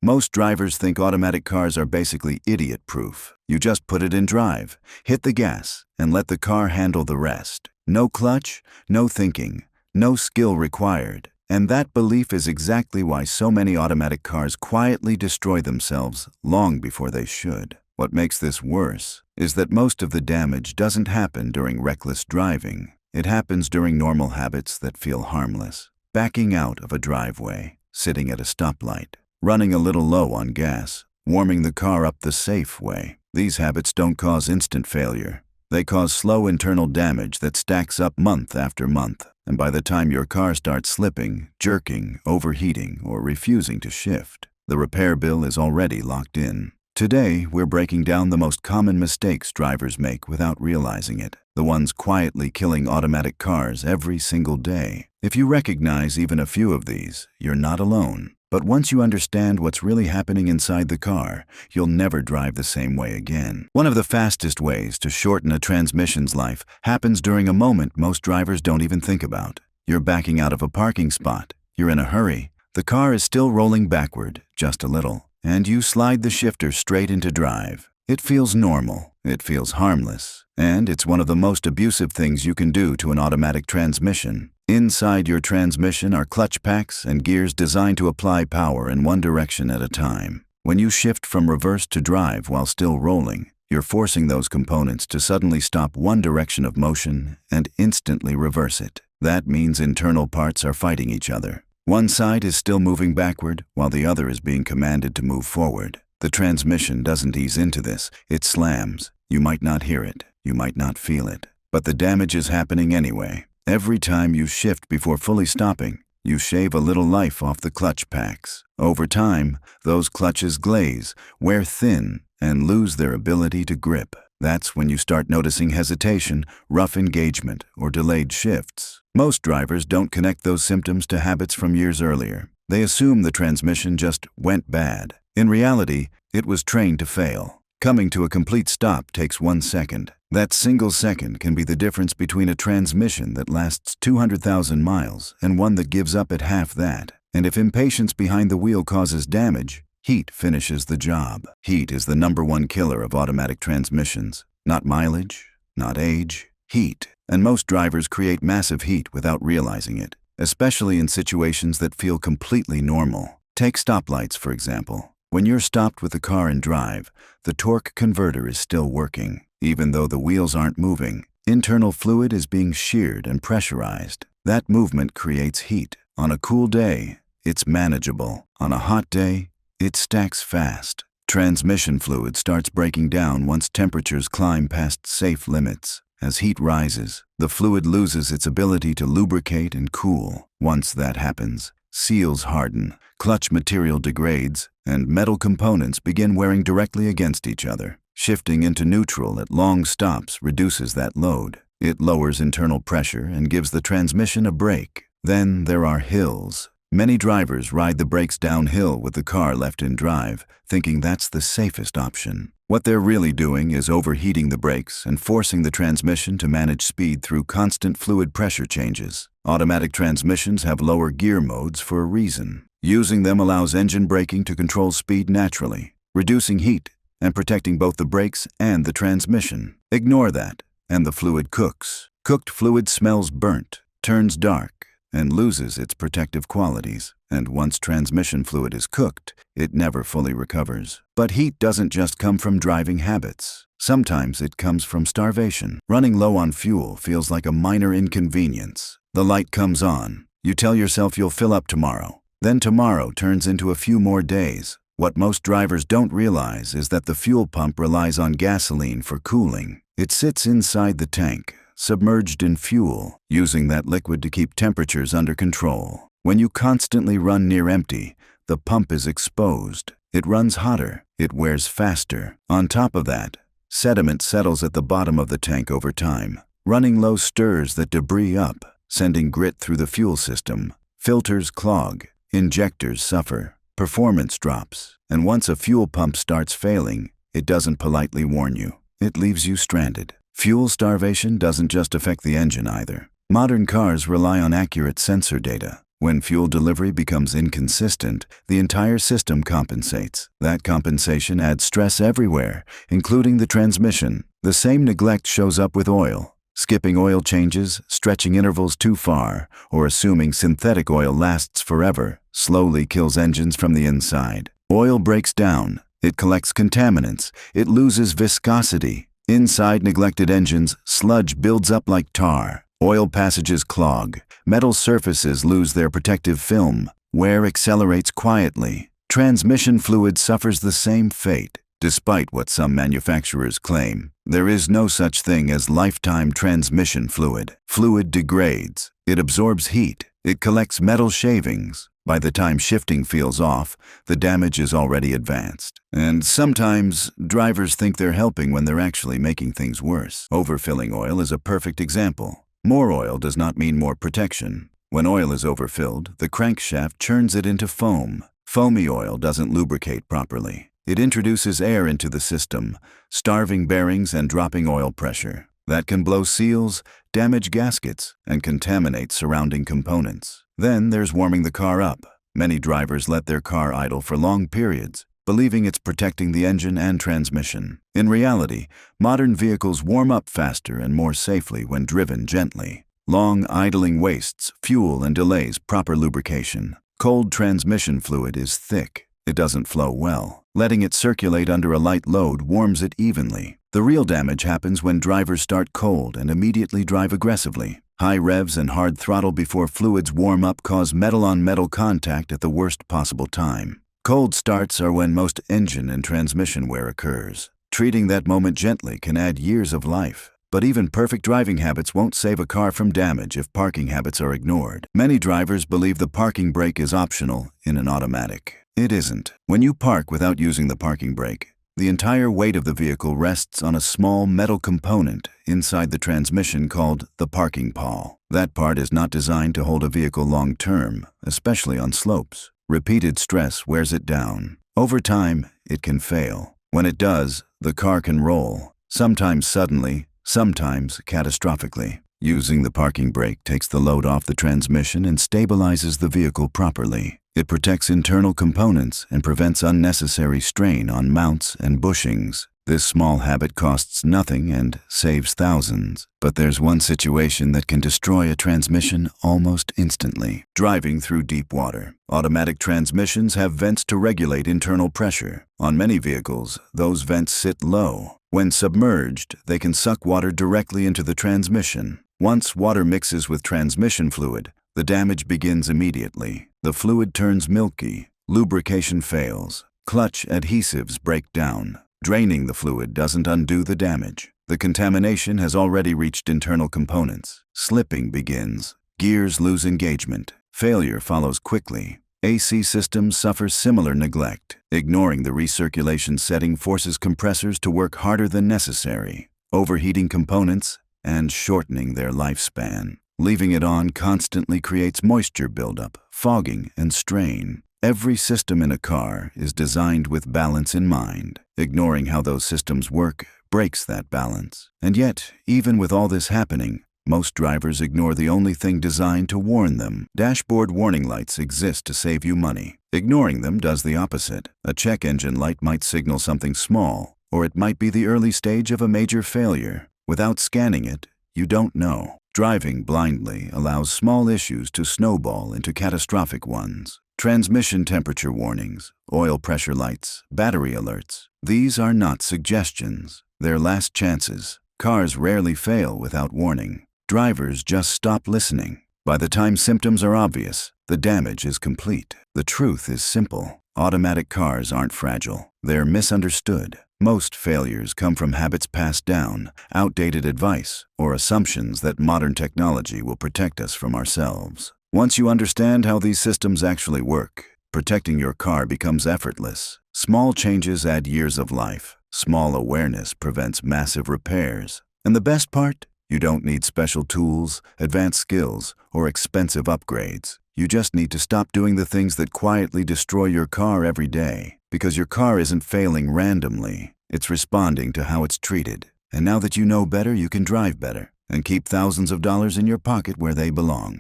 Most drivers think automatic cars are basically idiot-proof. You just put it in drive, hit the gas, and let the car handle the rest. No clutch, no thinking, no skill required. And that belief is exactly why so many automatic cars quietly destroy themselves long before they should. What makes this worse is that most of the damage doesn't happen during reckless driving. It happens during normal habits that feel harmless. Backing out of a driveway, sitting at a stoplight, running a little low on gas, warming the car up the safe way. These habits don't cause instant failure. They cause slow internal damage that stacks up month after month. And by the time your car starts slipping, jerking, overheating, or refusing to shift, the repair bill is already locked in. Today, we're breaking down the most common mistakes drivers make without realizing it, the ones quietly killing automatic cars every single day. If you recognize even a few of these, you're not alone. But once you understand what's really happening inside the car, you'll never drive the same way again. One of the fastest ways to shorten a transmission's life happens during a moment most drivers don't even think about. You're backing out of a parking spot. You're in a hurry. The car is still rolling backward, just a little, and you slide the shifter straight into drive. It feels normal. It feels harmless. And it's one of the most abusive things you can do to an automatic transmission. Inside your transmission are clutch packs and gears designed to apply power in one direction at a time. When you shift from reverse to drive while still rolling, you're forcing those components to suddenly stop one direction of motion and instantly reverse it. That means internal parts are fighting each other. One side is still moving backward while the other is being commanded to move forward. The transmission doesn't ease into this. It slams. You might not hear it. You might not feel it. But the damage is happening anyway. Every time you shift before fully stopping, you shave a little life off the clutch packs. Over time, those clutches glaze, wear thin, and lose their ability to grip. That's when you start noticing hesitation, rough engagement, or delayed shifts. Most drivers don't connect those symptoms to habits from years earlier. They assume the transmission just went bad. In reality, it was trained to fail. Coming to a complete stop takes 1 second. That single second can be the difference between a transmission that lasts 200,000 miles and one that gives up at half that. And if impatience behind the wheel causes damage, heat finishes the job. Heat is the #1 killer of automatic transmissions. Not mileage, not age, heat. And most drivers create massive heat without realizing it, especially in situations that feel completely normal. Take stoplights, for example. When you're stopped with the car in drive, the torque converter is still working. Even though the wheels aren't moving, internal fluid is being sheared and pressurized. That movement creates heat. On a cool day, it's manageable. On a hot day, it stacks fast. Transmission fluid starts breaking down once temperatures climb past safe limits. As heat rises, the fluid loses its ability to lubricate and cool. Once that happens, seals harden, clutch material degrades, and metal components begin wearing directly against each other. Shifting into neutral at long stops reduces that load. It lowers internal pressure and gives the transmission a brake. Then there are hills. Many drivers ride the brakes downhill with the car left in drive, thinking that's the safest option. What they're really doing is overheating the brakes and forcing the transmission to manage speed through constant fluid pressure changes. Automatic transmissions have lower gear modes for a reason. Using them allows engine braking to control speed naturally, reducing heat and protecting both the brakes and the transmission. Ignore that, and the fluid cooks. Cooked fluid smells burnt, turns dark, and loses its protective qualities. And once transmission fluid is cooked, it never fully recovers. But heat doesn't just come from driving habits. Sometimes it comes from starvation. Running low on fuel feels like a minor inconvenience. The light comes on. You tell yourself you'll fill up tomorrow. Then tomorrow turns into a few more days. What most drivers don't realize is that the fuel pump relies on gasoline for cooling. It sits inside the tank, submerged in fuel, using that liquid to keep temperatures under control. When you constantly run near empty, the pump is exposed. It runs hotter. It wears faster. On top of that, sediment settles at the bottom of the tank over time. Running low stirs that debris up, sending grit through the fuel system. Filters clog. Injectors suffer. Performance drops. And once a fuel pump starts failing, it doesn't politely warn you. It leaves you stranded. Fuel starvation doesn't just affect the engine either. Modern cars rely on accurate sensor data. When fuel delivery becomes inconsistent, the entire system compensates. That compensation adds stress everywhere, including the transmission. The same neglect shows up with oil. Skipping oil changes, stretching intervals too far, or assuming synthetic oil lasts forever slowly kills engines from the inside. Oil breaks down. It collects contaminants. It loses viscosity. Inside neglected engines, sludge builds up like tar. Oil passages clog. Metal surfaces lose their protective film. Wear accelerates quietly. Transmission fluid suffers the same fate. Despite what some manufacturers claim, there is no such thing as lifetime transmission fluid. Fluid degrades. It absorbs heat. It collects metal shavings. By the time shifting feels off, the damage is already advanced. And sometimes, drivers think they're helping when they're actually making things worse. Overfilling oil is a perfect example. More oil does not mean more protection. When oil is overfilled, the crankshaft churns it into foam. Foamy oil doesn't lubricate properly. It introduces air into the system, starving bearings and dropping oil pressure. That can blow seals, damage gaskets, and contaminate surrounding components. Then there's warming the car up. Many drivers let their car idle for long periods, believing it's protecting the engine and transmission. In reality, modern vehicles warm up faster and more safely when driven gently. Long idling wastes fuel and delays proper lubrication. Cold transmission fluid is thick. It doesn't flow well. Letting it circulate under a light load warms it evenly. The real damage happens when drivers start cold and immediately drive aggressively. High revs and hard throttle before fluids warm up cause metal-on-metal contact at the worst possible time. Cold starts are when most engine and transmission wear occurs. Treating that moment gently can add years of life. But even perfect driving habits won't save a car from damage if parking habits are ignored. Many drivers believe the parking brake is optional in an automatic. It isn't. When you park without using the parking brake, the entire weight of the vehicle rests on a small metal component inside the transmission called the parking pawl. That part is not designed to hold a vehicle long-term, especially on slopes. Repeated stress wears it down. Over time, it can fail. When it does, the car can roll, sometimes suddenly, sometimes catastrophically. Using the parking brake takes the load off the transmission and stabilizes the vehicle properly. It protects internal components and prevents unnecessary strain on mounts and bushings. This small habit costs nothing and saves thousands. But there's one situation that can destroy a transmission almost instantly. Driving through deep water. Automatic transmissions have vents to regulate internal pressure. On many vehicles, those vents sit low. When submerged, they can suck water directly into the transmission. Once water mixes with transmission fluid, the damage begins immediately. The fluid turns milky, lubrication fails, clutch adhesives break down. Draining the fluid doesn't undo the damage. The contamination has already reached internal components. Slipping begins. Gears lose engagement. Failure follows quickly. AC systems suffer similar neglect. Ignoring the recirculation setting forces compressors to work harder than necessary, overheating components and shortening their lifespan. Leaving it on constantly creates moisture buildup, fogging, and strain. Every system in a car is designed with balance in mind. Ignoring how those systems work breaks that balance. And yet, even with all this happening, most drivers ignore the only thing designed to warn them. Dashboard warning lights exist to save you money. Ignoring them does the opposite. A check engine light might signal something small, or it might be the early stage of a major failure. Without scanning it, you don't know. Driving blindly allows small issues to snowball into catastrophic ones. Transmission temperature warnings, oil pressure lights, battery alerts. These are not suggestions. They're last chances. Cars rarely fail without warning. Drivers just stop listening. By the time symptoms are obvious, the damage is complete. The truth is simple. Automatic cars aren't fragile. They're misunderstood. Most failures come from habits passed down, outdated advice, or assumptions that modern technology will protect us from ourselves. Once you understand how these systems actually work, protecting your car becomes effortless. Small changes add years of life. Small awareness prevents massive repairs. And the best part? You don't need special tools, advanced skills, or expensive upgrades. You just need to stop doing the things that quietly destroy your car every day. Because your car isn't failing randomly. It's responding to how it's treated. And now that you know better, you can drive better and keep thousands of dollars in your pocket where they belong.